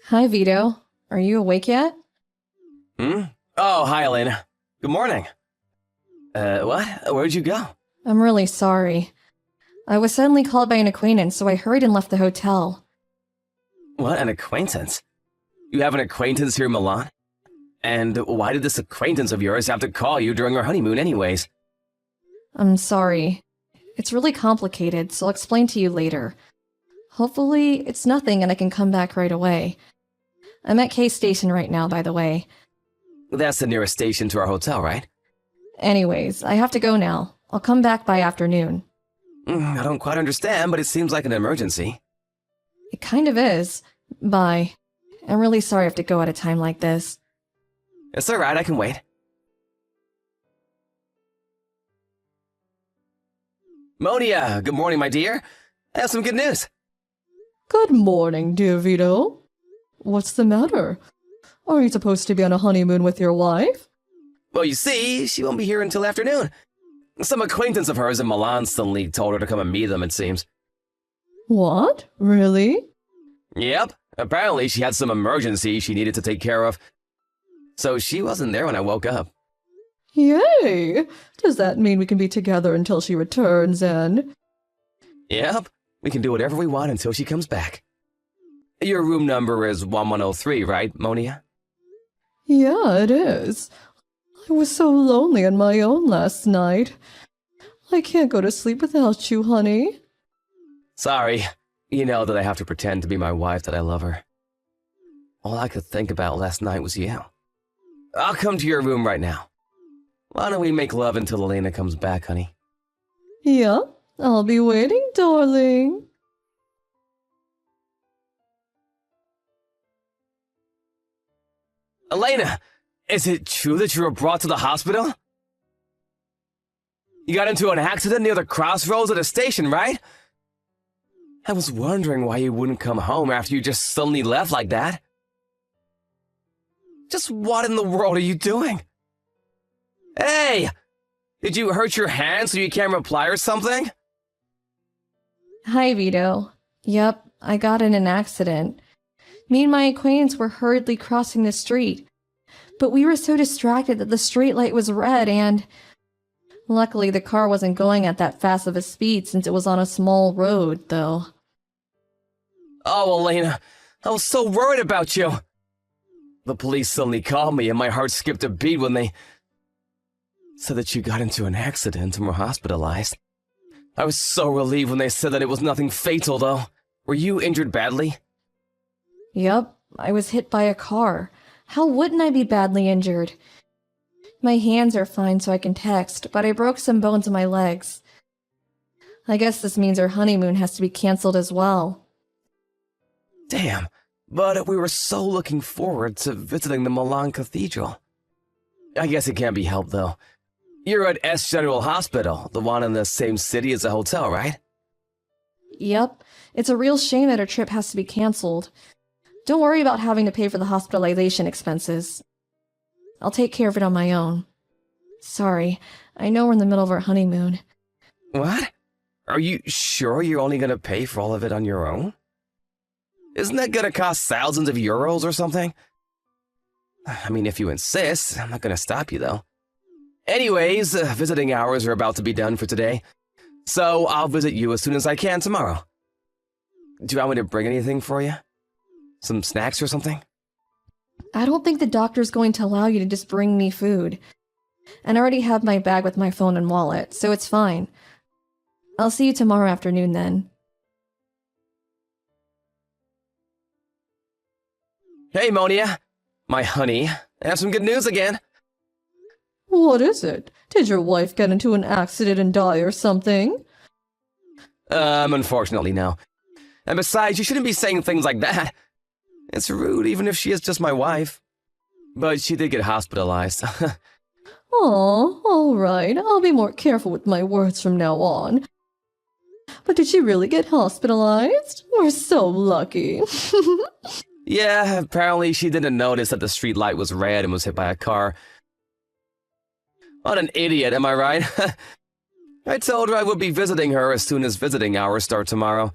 Hi, Vito. Are you awake yet? Hmm? Oh, hi, Elena. Good morning. What? Where'd you go? I'm really sorry. I was suddenly called by an acquaintance, so I hurried and left the hotel. What, an acquaintance? You have an acquaintance here in Milan? And why did this acquaintance of yours have to call you during our honeymoon anyways? I'm sorry. It's really complicated, so I'll explain to you later. Hopefully, it's nothing and I can come back right away. I'm at K Station right now, by the way. That's the nearest station to our hotel, right? Anyways, I have to go now. I'll come back by afternoon. I don't quite understand, but it seems like an emergency. It kind of is. Bye. I'm really sorry I have to go at a time like this. It's alright, I can wait. Monia, good morning, my dear. I have some good news. Good morning, dear Vito. What's the matter? Are you supposed to be on a honeymoon with your wife? Well, you see, she won't be here until afternoon. Some acquaintance of hers in Milan suddenly told her to come and meet them, it seems. What? Really? Yep, apparently she had some emergency she needed to take care of. So she wasn't there when I woke up. Yay! Does that mean we can be together until she returns and... Yep, we can do whatever we want until she comes back. Your room number is 1103, right, Monia? Yeah, it is. I was so lonely on my own last night. I can't go to sleep without you, honey. Sorry, you know that I have to pretend to be my wife that I love her. All I could think about last night was you. I'll come to your room right now. Why don't we make love until Elena comes back, honey? Yeah, I'll be waiting, darling. Elena, is it true that you were brought to the hospital? You got into an accident near the crossroads of the station, right? I was wondering why you wouldn't come home after you just suddenly left like that. Just what in the world are you doing? Hey! Did you hurt your hand so you can't reply or something? Hi, Vito. Yep, I got in an accident. Me and my acquaintance were hurriedly crossing the street, but we were so distracted that the street light was red and... Luckily, the car wasn't going at that fast of a speed since it was on a small road, though. Oh, Elena, I was so worried about you. The police suddenly called me and my heart skipped a beat when they said that you got into an accident and were hospitalized. I was so relieved when they said that it was nothing fatal, though. Were you injured badly? Yep, I was hit by a car. How wouldn't I be badly injured? My hands are fine so I can text, but I broke some bones in my legs. I guess this means our honeymoon has to be cancelled as well. Damn, but we were so looking forward to visiting the Milan Cathedral. I guess it can't be helped, though. You're at S General Hospital, the one in the same city as the hotel, right? Yep, it's a real shame that our trip has to be cancelled. Don't worry about having to pay for the hospitalization expenses. I'll take care of it on my own. Sorry, I know we're in the middle of our honeymoon. What? Are you sure you're only gonna pay for all of it on your own? Isn't that gonna cost thousands of euros or something? I mean, if you insist, I'm not gonna stop you, though. Anyways, visiting hours are about to be done for today, so I'll visit you as soon as I can tomorrow. Do you want me to bring anything for you? Some snacks or something? I don't think the doctor's going to allow you to just bring me food. And I already have my bag with my phone and wallet, so it's fine. I'll see you tomorrow afternoon then. Hey, Monia. My honey. I have some good news again. What is it? Did your wife get into an accident and die or something? Unfortunately, no. And besides, you shouldn't be saying things like that. It's rude, even if she is just my wife. But she did get hospitalized. Oh, all right. I'll be more careful with my words from now on. But did she really get hospitalized? We're so lucky. Yeah, apparently she didn't notice that the street light was red and was hit by a car. What an idiot, am I right? I told her I would be visiting her as soon as visiting hours start tomorrow.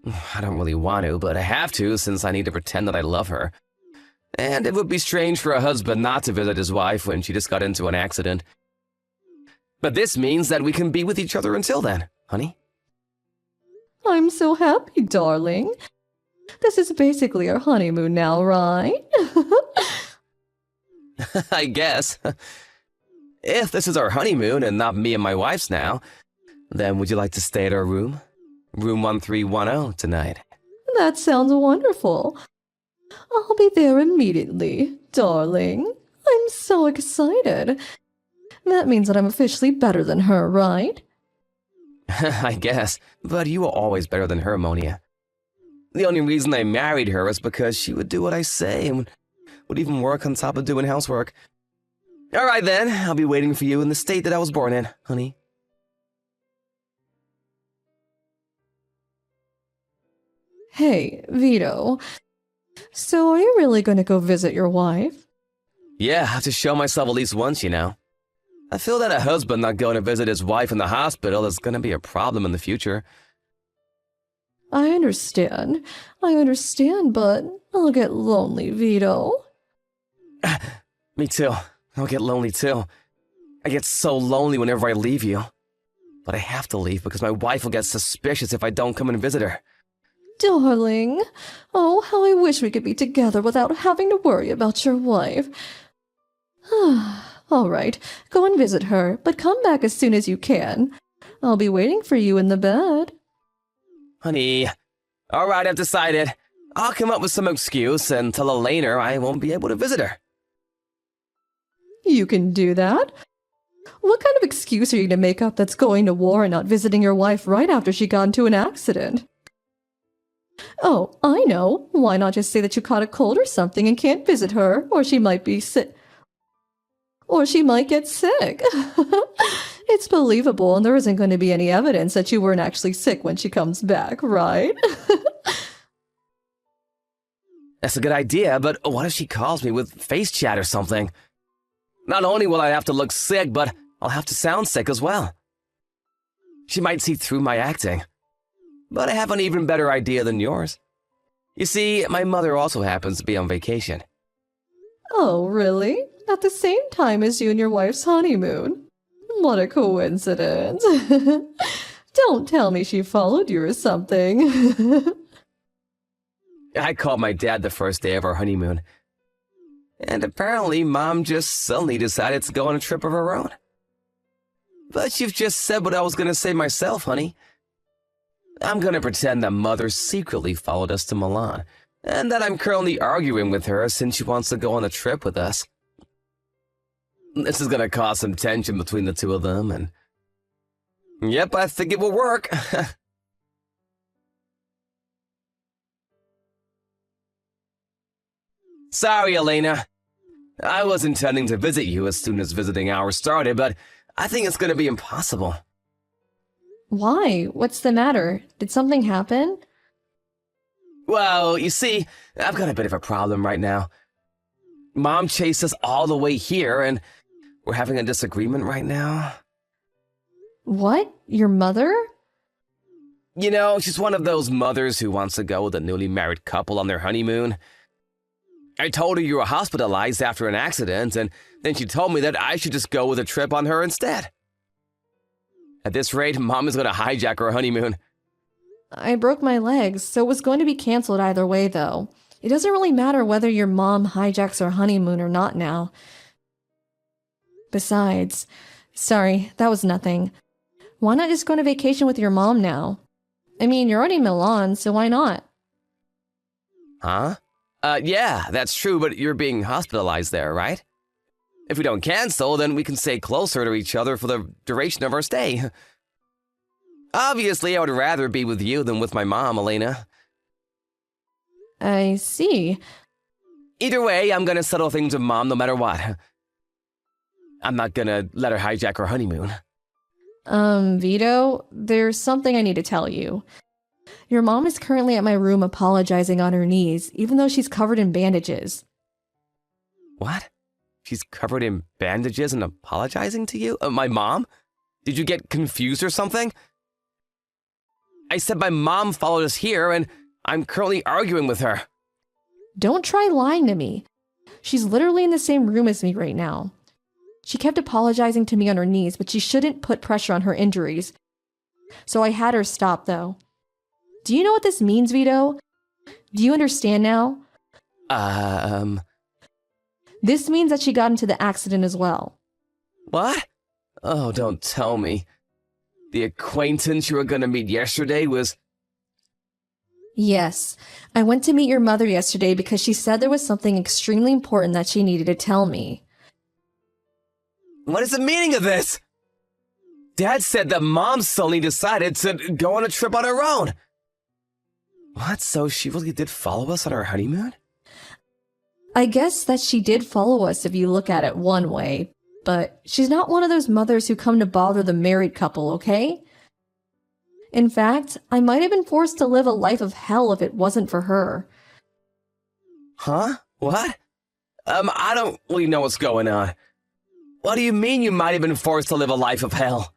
I don't really want to, but I have to since I need to pretend that I love her. And it would be strange for a husband not to visit his wife when she just got into an accident. But this means that we can be with each other until then, honey. I'm so happy, darling. This is basically our honeymoon now, right? I guess. If this is our honeymoon and not me and my wife's now, then would you like to stay at our room? Room 1310 tonight. That sounds wonderful. I'll be there immediately, darling. I'm so excited. That means that I'm officially better than her, right? I guess, but you were always better than her, Monia. The only reason I married her is because she would do what I say and would even work on top of doing housework. All right then, I'll be waiting for you in the state that I was born in, honey. Hey, Vito. So are you really going to go visit your wife? Yeah, I have to show myself at least once, you know. I feel that a husband not going to visit his wife in the hospital is going to be a problem in the future. I understand, but I'll get lonely, Vito. Me too. I'll get lonely too. I get so lonely whenever I leave you. But I have to leave because my wife will get suspicious if I don't come and visit her. Darling, oh, how I wish we could be together without having to worry about your wife. All right, go and visit her, but come back as soon as you can. I'll be waiting for you in the bed. Honey, all right, I've decided. I'll come up with some excuse and tell Elena I won't be able to visit her. You can do that? What kind of excuse are you going to make up that's going to war and not visiting your wife right after she got into an accident? Oh, I know. Why not just say that you caught a cold or something and can't visit her, or she might be sick. Or she might get sick. It's believable, and there isn't going to be any evidence that you weren't actually sick when she comes back, right? That's a good idea, but what if she calls me with face chat or something? Not only will I have to look sick, but I'll have to sound sick as well. She might see through my acting. But I have an even better idea than yours. You see, my mother also happens to be on vacation. Oh, really? At the same time as you and your wife's honeymoon? What a coincidence. Don't tell me she followed you or something. I called my dad the first day of our honeymoon. And apparently, Mom just suddenly decided to go on a trip of her own. But you've just said what I was going to say myself, honey. I'm going to pretend that Mother secretly followed us to Milan, and that I'm currently arguing with her since she wants to go on a trip with us. This is going to cause some tension between the two of them, and... Yep, I think it will work. Sorry, Elena. I was intending to visit you as soon as visiting hours started, but I think it's going to be impossible. Why? What's the matter? Did something happen? Well, you see, I've got a bit of a problem right now. Mom chased us all the way here, and we're having a disagreement right now. What? Your mother? You know, she's one of those mothers who wants to go with a newly married couple on their honeymoon. I told her you were hospitalized after an accident, and then she told me that I should just go with a trip on her instead. At this rate, Mom is going to hijack our honeymoon. I broke my legs, so it was going to be canceled either way, though. It doesn't really matter whether your mom hijacks our honeymoon or not now. Besides, sorry, that was nothing. Why not just go on a vacation with your mom now? I mean, you're already in Milan, so why not? Huh? Yeah, that's true, but you're being hospitalized there, right? If we don't cancel, then we can stay closer to each other for the duration of our stay. Obviously, I would rather be with you than with my mom, Elena. I see. Either way, I'm gonna settle things with Mom no matter what. I'm not gonna let her hijack our honeymoon. Vito, there's something I need to tell you. Your mom is currently at my room apologizing on her knees, even though she's covered in bandages. What? She's covered in bandages and apologizing to you? My mom? Did you get confused or something? I said my mom followed us here, and I'm currently arguing with her. Don't try lying to me. She's literally in the same room as me right now. She kept apologizing to me on her knees, but she shouldn't put pressure on her injuries. So I had her stop, though. Do you know what this means, Vito? Do you understand now? This means that she got into the accident as well. What? Oh, don't tell me. The acquaintance you were gonna meet yesterday was... Yes, I went to meet your mother yesterday because she said there was something extremely important that she needed to tell me. What is the meaning of this? Dad said that Mom suddenly decided to go on a trip on her own. What, so she really did follow us on our honeymoon? I guess that she did follow us if you look at it one way, but she's not one of those mothers who come to bother the married couple, okay? In fact, I might have been forced to live a life of hell if it wasn't for her. Huh? What? I don't really know what's going on. What do you mean you might have been forced to live a life of hell?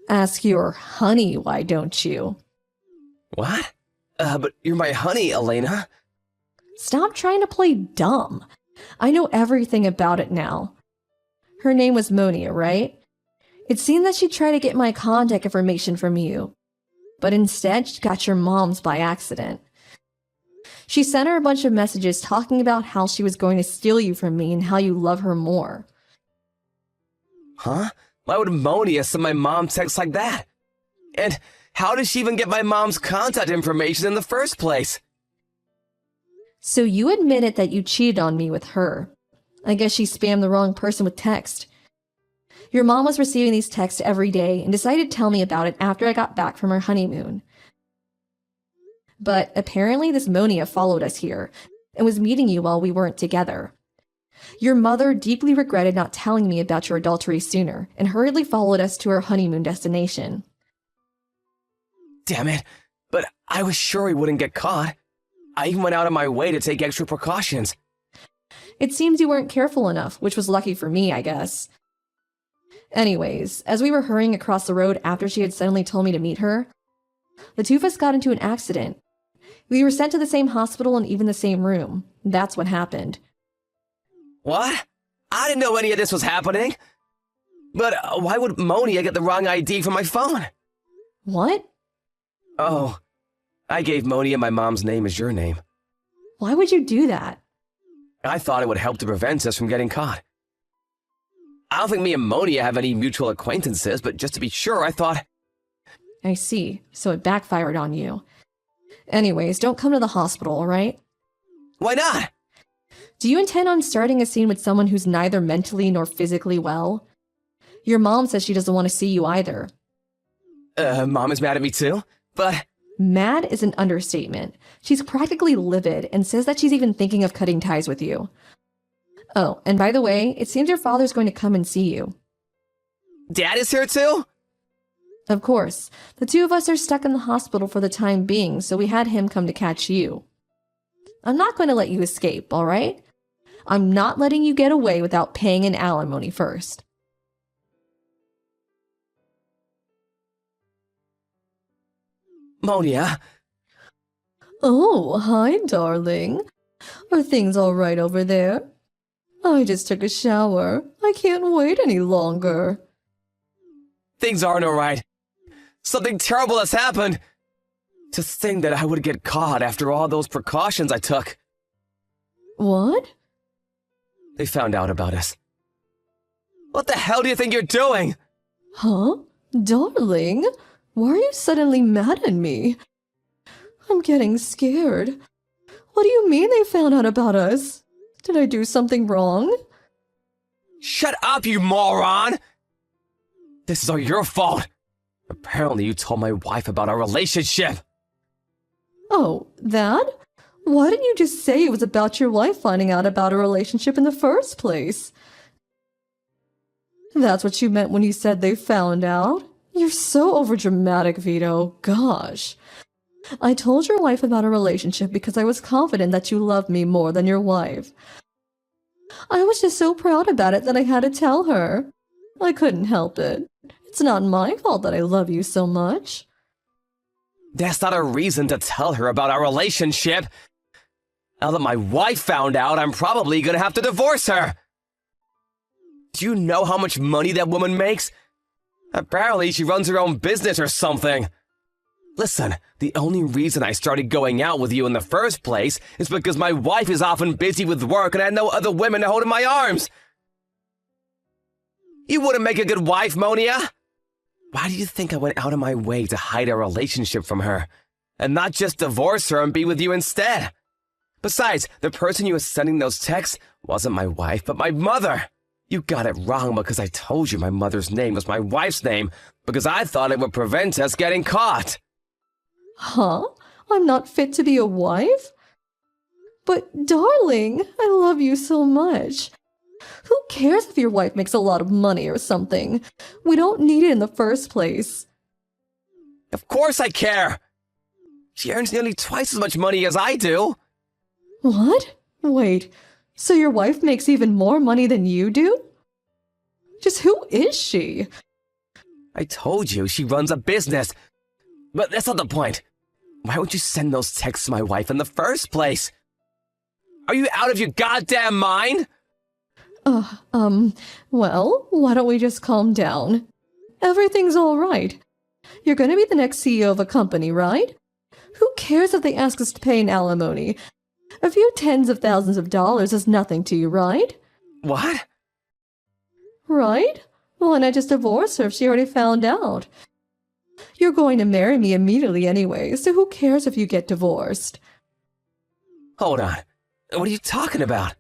Ask your honey, why don't you? What? But you're my honey, Elena. Stop trying to play dumb. I know everything about it now. Her name was Monia, right? It seemed that she tried to get my contact information from you, but instead she got your mom's by accident. She sent her a bunch of messages talking about how she was going to steal you from me and how you love her more. Huh? Why would Monia send my mom texts like that? And how did she even get my mom's contact information in the first place? So you admitted that you cheated on me with her. I guess she spammed the wrong person with text. Your mom was receiving these texts every day and decided to tell me about it after I got back from her honeymoon. But apparently this Monia followed us here and was meeting you while we weren't together. Your mother deeply regretted not telling me about your adultery sooner and hurriedly followed us to her honeymoon destination. Damn it, but I was sure he wouldn't get caught. I even went out of my way to take extra precautions. It seems you weren't careful enough, which was lucky for me, I guess. Anyways, as we were hurrying across the road after she had suddenly told me to meet her, the two of us got into an accident. We were sent to the same hospital and even the same room. That's what happened. What? I didn't know any of this was happening. But why would Monia get the wrong ID from my phone? What? Oh, I gave Monia my mom's name as your name. Why would you do that? I thought it would help to prevent us from getting caught. I don't think me and Monia have any mutual acquaintances, but just to be sure, I thought... I see, so it backfired on you. Anyways, don't come to the hospital, alright? Why not? Do you intend on starting a scene with someone who's neither mentally nor physically well? Your mom says she doesn't want to see you either. Mom is mad at me too, but... Mad is an understatement. She's practically livid and says that she's even thinking of cutting ties with you. Oh, and by the way, it seems your father's going to come and see you. Dad is here too? Of course. The two of us are stuck in the hospital for the time being, so we had him come to catch you. I'm not going to let you escape, alright? I'm not letting you get away without paying an alimony first. Monia. Oh, hi, darling. Are things all right over there? I just took a shower. I can't wait any longer. Things aren't all right. Something terrible has happened. To think that I would get caught after all those precautions I took. What? They found out about us. What the hell do you think you're doing? Huh? Darling? Why are you suddenly mad at me? I'm getting scared. What do you mean they found out about us? Did I do something wrong? Shut up, you moron! This is all your fault. Apparently you told my wife about our relationship. Oh, that? Why didn't you just say it was about your wife finding out about a relationship in the first place? That's what you meant when you said they found out? You're so overdramatic, Vito. Gosh. I told your wife about a relationship because I was confident that you loved me more than your wife. I was just so proud about it that I had to tell her. I couldn't help it. It's not my fault that I love you so much. That's not a reason to tell her about our relationship. Now that my wife found out, I'm probably gonna have to divorce her. Do you know how much money that woman makes? Apparently she runs her own business or something. Listen, the only reason I started going out with you in the first place is because my wife is often busy with work and I had no other women to hold in my arms. You wouldn't make a good wife, Monia. Why do you think I went out of my way to hide our relationship from her, and not just divorce her and be with you instead? Besides, the person you were sending those texts wasn't my wife, but my mother. You got it wrong because I told you my mother's name was my wife's name, because I thought it would prevent us getting caught. Huh? I'm not fit to be a wife? But, darling, I love you so much. Who cares if your wife makes a lot of money or something? We don't need it in the first place. Of course I care. She earns nearly twice as much money as I do. What? Wait, so your wife makes even more money than you do? Just who is she? I told you she runs a business. But that's not the point. Why would you send those texts to my wife in the first place? Are you out of your goddamn mind? Well, why don't we just calm down? Everything's all right. You're gonna be the next CEO of a company, right? Who cares if they ask us to pay an alimony? A few tens of thousands of dollars is nothing to you, right? What? Right? Why not just divorce her if she already found out? You're going to marry me immediately anyway, so who cares if you get divorced? Hold on. What are you talking about?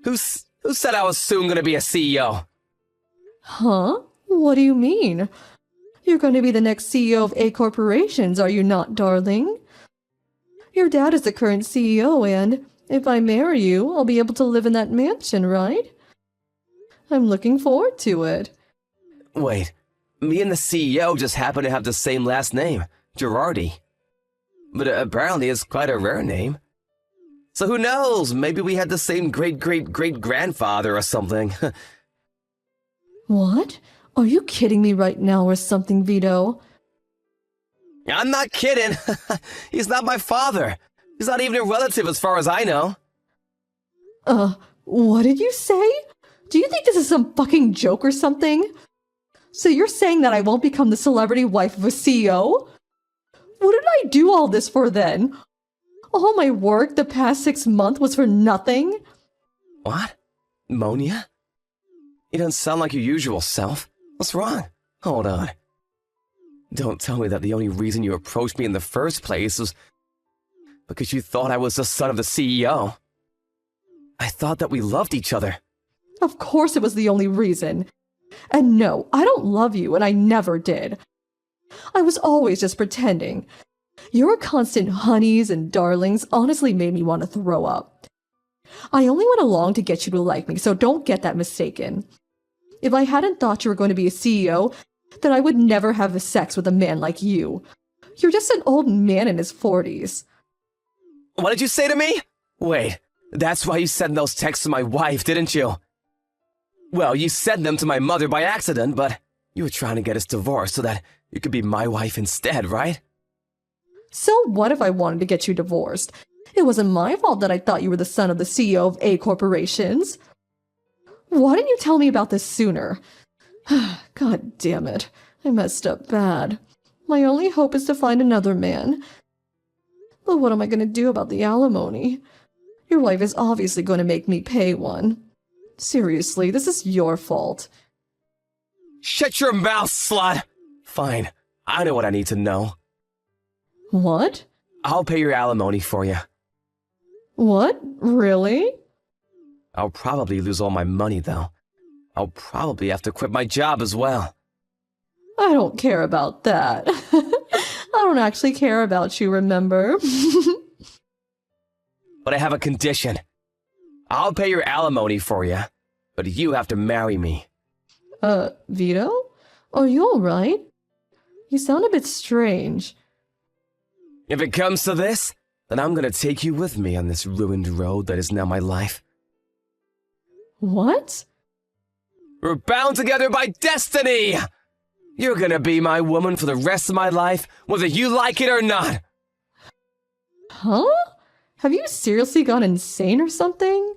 Who said I was soon gonna be a CEO? Huh? What do you mean? You're going to be the next CEO of A Corporations, are you not, darling? Your dad is the current CEO, and if I marry you, I'll be able to live in that mansion, right? I'm looking forward to it. Wait, me and the CEO just happen to have the same last name, Girardi. But apparently it's quite a rare name. So who knows, maybe we had the same great-great-great-grandfather or something. What? Are you kidding me right now or something, Vito? I'm not kidding. He's not my father. He's not even a relative as far as I know. What did you say? Do you think this is some fucking joke or something? So you're saying that I won't become the celebrity wife of a CEO? What did I do all this for then? All my work the past 6 months was for nothing? What? Monia? You don't sound like your usual self. What's wrong? Hold on. Don't tell me that the only reason you approached me in the first place was because you thought I was the son of the CEO. I thought that we loved each other. Of course it was the only reason. And no, I don't love you, and I never did. I was always just pretending. Your constant honeys and darlings honestly made me want to throw up. I only went along to get you to like me, so don't get that mistaken. If I hadn't thought you were going to be a CEO, then I would never have sex with a man like you. You're just an old man in his 40s. What did you say to me? Wait, that's why you sent those texts to my wife, didn't you? Well, you sent them to my mother by accident, but you were trying to get us divorced so that you could be my wife instead, right? So what if I wanted to get you divorced? It wasn't my fault that I thought you were the son of the CEO of A Corporations. Why didn't you tell me about this sooner? God damn it. I messed up bad. My only hope is to find another man. But what am I going to do about the alimony? Your wife is obviously going to make me pay one. Seriously, this is your fault. Shut your mouth, slut! Fine, I know what I need to know. What? I'll pay your alimony for you. What? Really? I'll probably lose all my money, though. I'll probably have to quit my job as well. I don't care about that. I don't actually care about you, remember? But I have a condition. I'll pay your alimony for you, but you have to marry me. Vito? Are you alright? You sound a bit strange. If it comes to this, then I'm gonna take you with me on this ruined road that is now my life. What? We're bound together by destiny! You're gonna be my woman for the rest of my life, whether you like it or not. Huh? Have you seriously gone insane or something?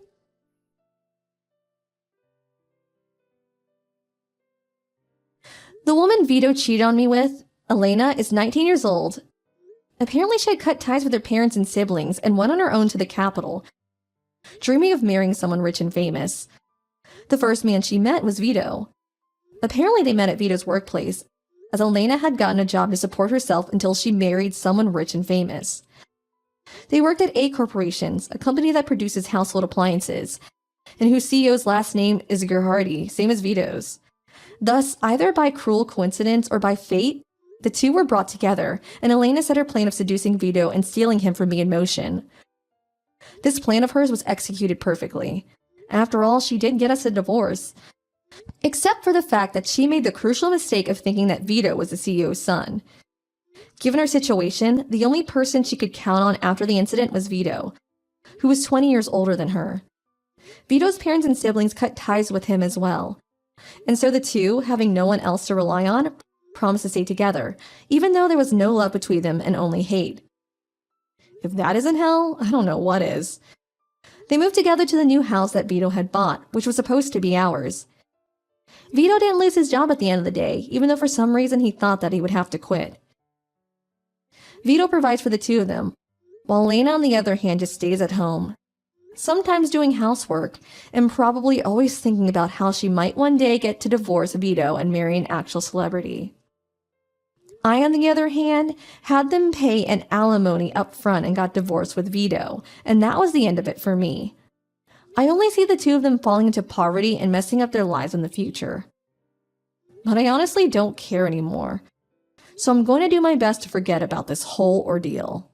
The woman Vito cheated on me with, Elena, is 19 years old. Apparently she had cut ties with her parents and siblings and went on her own to the capital, dreaming of marrying someone rich and famous. The first man she met was Vito. Apparently they met at Vito's workplace, as Elena had gotten a job to support herself until she married someone rich and famous. They worked at A Corporations, a company that produces household appliances, and whose CEO's last name is Gerhardi, same as Vito's. Thus, either by cruel coincidence or by fate, the two were brought together, and Elena set her plan of seducing Vito and stealing him from me in motion. This plan of hers was executed perfectly. After all, she did get us a divorce. Except for the fact that she made the crucial mistake of thinking that Vito was the CEO's son. Given her situation, the only person she could count on after the incident was Vito, who was 20 years older than her. Vito's parents and siblings cut ties with him as well. And so the two, having no one else to rely on, promised to stay together, even though there was no love between them and only hate. If that isn't hell, I don't know what is. They moved together to the new house that Vito had bought, which was supposed to be ours. Vito didn't lose his job at the end of the day, even though for some reason he thought that he would have to quit. Vito provides for the two of them, while Elena on the other hand just stays at home, sometimes doing housework, and probably always thinking about how she might one day get to divorce Vito and marry an actual celebrity. I, on the other hand, had them pay an alimony up front and got divorced with Vito, and that was the end of it for me. I only see the two of them falling into poverty and messing up their lives in the future. But I honestly don't care anymore, so I'm going to do my best to forget about this whole ordeal.